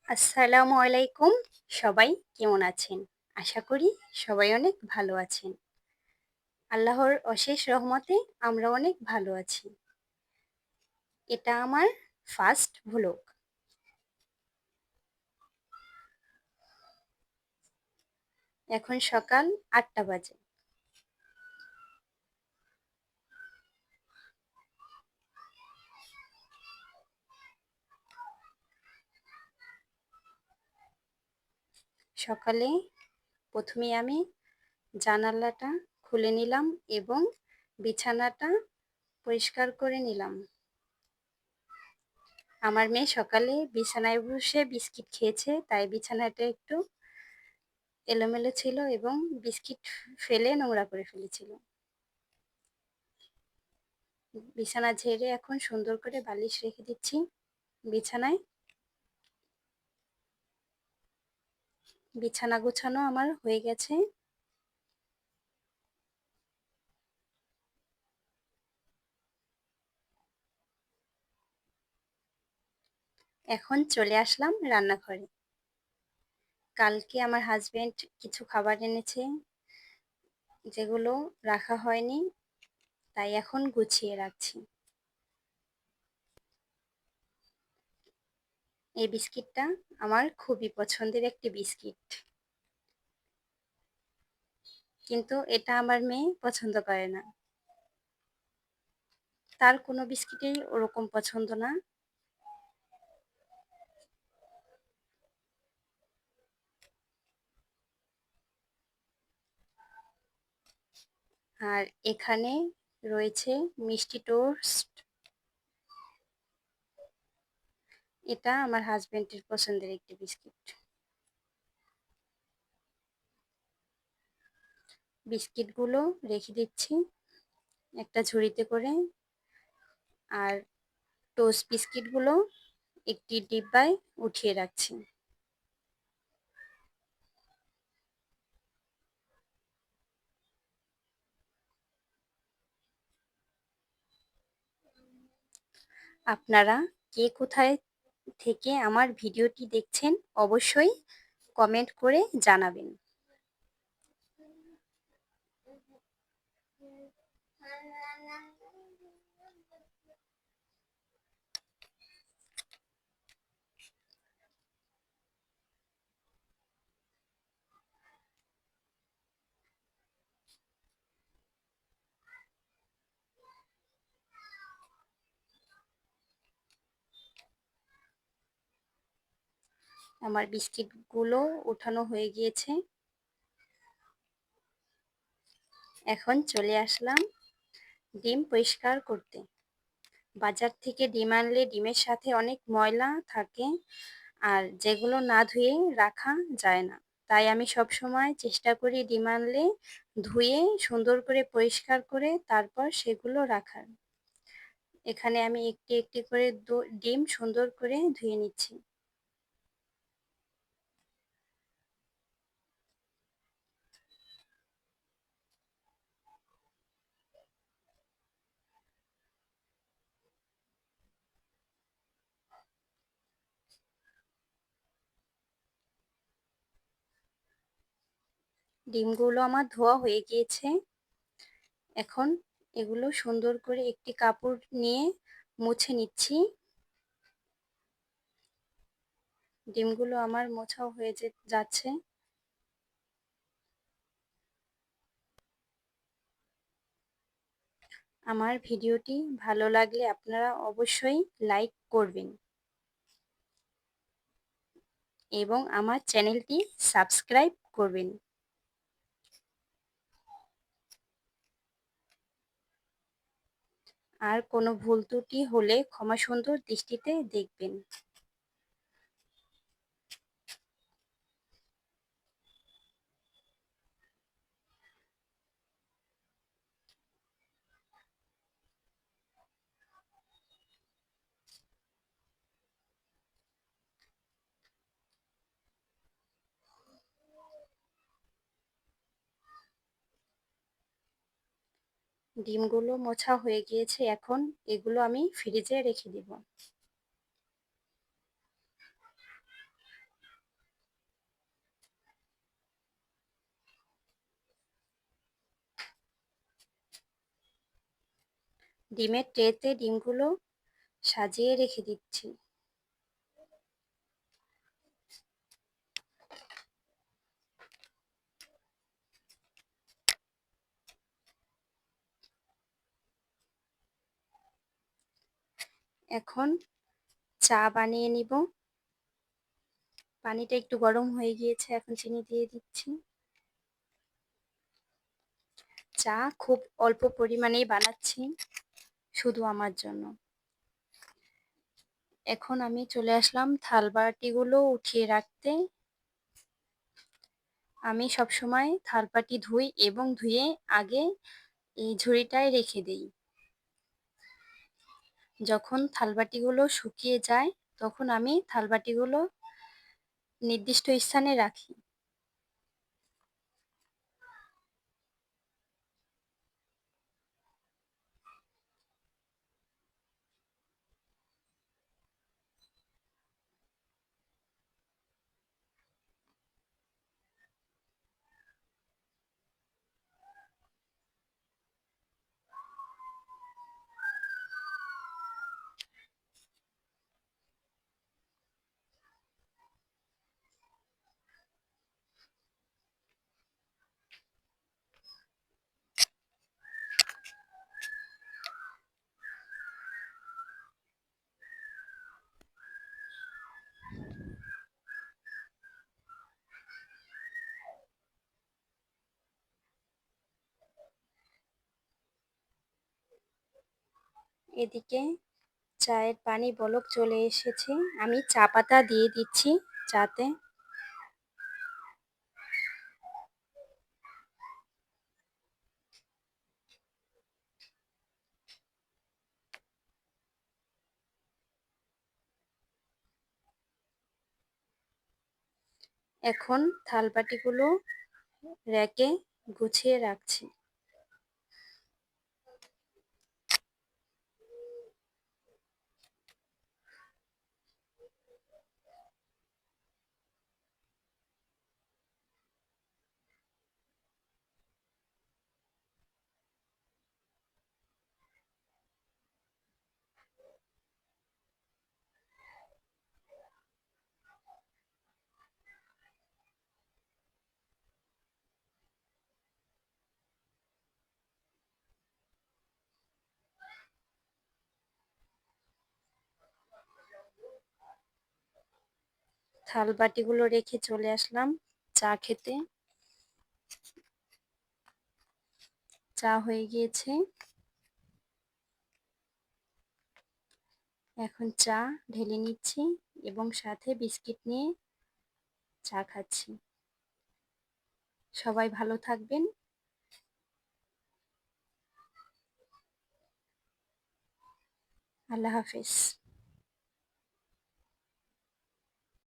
আসসালামু আলাইকুম। সবাই কেমন আছেন? আশা করি সবাই অনেক ভালো আছেন। আল্লাহর অশেষ রহমতে আমরা অনেক ভালো আছি। এটা আমার ফার্স্ট ভ্লগ। এখন সকাল ৮টা বাজে। সকালে প্রথমে আমি জানালাটা খুলে নিলাম এবং বিছানাটা পরিষ্কার করে নিলাম। আমার মেয়ে সকালে বিছানায় বসে বিস্কিট খেয়েছে, তাই বিছানাটা একটু এলোমেলো ছিল এবং বিস্কিট ফেলে নোংরা করে ফেলেছিল। বিছানা ঝেড়ে এখন সুন্দর করে বালিশ রেখে দিচ্ছি বিছানায়। বিছানা গোছানো আমার হয়ে গেছে। এখন চলে আসলাম রান্নাঘরে। কালকে আমার হাজবেন্ড কিছু খাবার এনেছে, যেগুলো রাখা হয়নি, তাই এখন গুছিয়ে রাখছি। এই বিস্কিটটা আমার খুবই পছন্দের একটি বিস্কিট, কিন্তু এটা আমার মেয়ে পছন্দ করে না। তার কোনো বিস্কিটই ওরকম পছন্দ না। আর এখানে রয়েছে মিষ্টি টোস্ট। এটা আমার হাজবেন্ডের পছন্দের একটি বিস্কিট। বিস্কিটগুলো রেখে দিচ্ছি একটা ঝুড়িতে করে, আর টোস্ট বিস্কিটগুলো একটি ডিব্বায় উঠিয়ে রাখছি। আপনারা কে কোথায় থেকে আমার ভিডিওটি দেখছেন অবশ্যই কমেন্ট করে জানাবেন। আমার বিস্কিটগুলো উঠানো হয়ে গিয়েছে। এখন চলে আসলাম ডিম পরিষ্কার করতে। বাজার থেকে ডিম আনলে ডিমের সাথে অনেক ময়লা থাকে, আর যেগুলো না ধুয়ে রাখা যায় না। তাই আমি সবসময় চেষ্টা করি ডিম আনলে ধুয়ে সুন্দর করে পরিষ্কার করে তারপর সেগুলো রাখার। এখানে আমি একটি একটি করে ডিম সুন্দর করে ধুয়ে নিচ্ছি। ডিমগুলো আমার ধোয়া হয়ে গিয়েছে। এখন এগুলো সুন্দর করে একটি কাপড় নিয়ে মুছে নিচ্ছি। ডিমগুলো আমার মোছাও হয়ে যাচ্ছে। আমার ভিডিওটি ভালো লাগলে আপনারা অবশ্যই লাইক করবেন এবং আমার চ্যানেলটি সাবস্ক্রাইব করবেন। আর কোনো ভুল ত্রুটি হলে ক্ষমা সুন্দর দৃষ্টিতে দেখবেন। ডিমগুলো মোছা হয়ে গিয়েছে, এখন এগুলো আমি ফ্রিজে রেখে দিব। ডিমের ট্রেতে ডিমগুলো সাজিয়ে রেখে দিচ্ছি। এখন চা বানিয়ে নিব। পানিটা একটু গরম হয়ে গিয়েছে, এখন চিনি দিয়ে দিচ্ছি। চা খুব অল্প পরিমাণেই বানাচ্ছি, শুধু আমার জন্য। এখন আমি চলে আসলাম থালবাটিগুলো উঠিয়ে রাখতে। আমি সবসময় থালবাটি ধুই এবং ধুয়ে আগে এই ঝুড়িটায় রেখে দিই। যখন থালবাটিগুলো শুকিয়ে যায় তখন আমি থালবাটিগুলো নির্দিষ্ট স্থানে রাখি। এদিকে চায়ের পানি বলক চলে এসেছে, আমি চা পাতা দিয়ে দিচ্ছি চাতে। এখন থালবাটিগুলো রেকে গুছিয়ে রাখছি। থালবাটিগুলো রেখে চলে আসলাম চা খেতে। চা হয়ে গিয়েছে, এখন চা ঢেলে নিচ্ছি এবং সাথে বিস্কিট নিয়ে চা খাচ্ছি। সবাই ভালো থাকবেন। আল্লাহ হাফেজ।